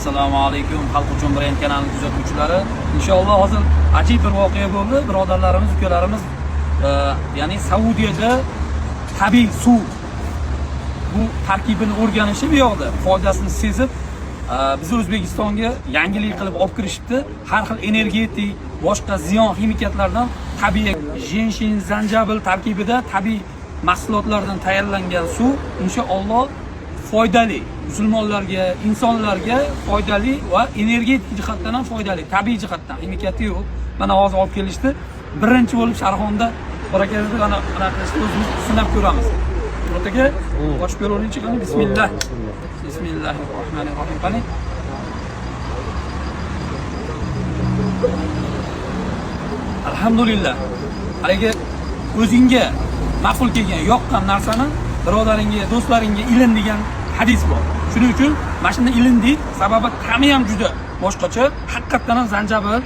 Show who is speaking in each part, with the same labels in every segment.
Speaker 1: Assalomu alaykum Xalq uchun brend kanali kuzatuvchilari. Inshaalloh hozir ajib bir voqea bo'ldi. Birodarlarimiz, ukalarimiz ya'ni Saudiyada tabiiy suv bu tarkibini o'rganishib, bu yoqda foydasini sezib biz O'zbekistonga yangilik qilib olib kirishibdi. Har xil energetik, boshqa ziyon ximikatlardan tabiiy jenshin, zanjabil tarkibida tabiiy mahsulotlardan tayyorlangan suv inshaalloh foydali, musulmonlarga, insonlarga foydali va energetik jihatdan ham foydali, tabiiy jihatdan, ximikati yo'q. Mana hozir olib kelishdi. Birinchi bo'lib Sharxonda barakazda ana qilishni o'zimiz sinab ko'ramiz. O'rtaga ochib ko'ringchi, qani bismillah. Bismillahirrohmanirrohim. Qani. Alhamdulillah. Haligi o'zingga ma'qul kelgan, yoqqan narsani birodaringga, do'stlaringga ilin degan hadis bor. Shuning uchun mana shunda ilin deydi, sababi ta'mi ham juda boshqacha. Haqiqatan ham zanjabil,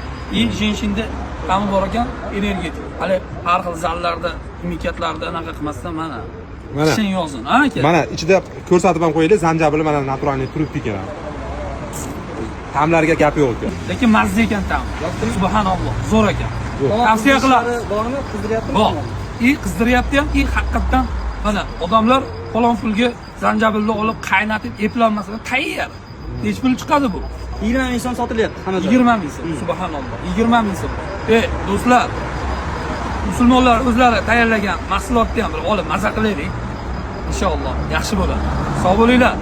Speaker 1: jenshinda ta'mi bor ekan, energetik. Hali har xil zallarda, ximikatlarda anaqa qilmasdan mana shin yozin, ha aka.
Speaker 2: Mana ichida ko'rsatib ham qo'yaylik, zanjabil mana naturalniy turibdi ekan. Ta'mlarga gap yo'q ekan.
Speaker 1: Lekin mazza ekan ta'mi. Subhanalloh, zo'r ekan. Tavsiya qilamiz.
Speaker 3: Bormi? Qizdiryapti.
Speaker 1: Bor. Qizdiryapti ham, haqiqatan mana odamlar falon pulga zanjabilni olib qaynatib eplolmasdan tayyor. Nech pul chiqadi bu?
Speaker 3: 20 ming so'm sotilyapti hamma joyda.
Speaker 1: 20 ming so'm. Subhanalloh. 20 ming so'm. Do'stlar, musulmonlar o'zlari tayyorlagan mahsulotni ham bir olib maza qilaylik. Inshaalloh yaxshi bo'ladi. Sog' bo'linglar.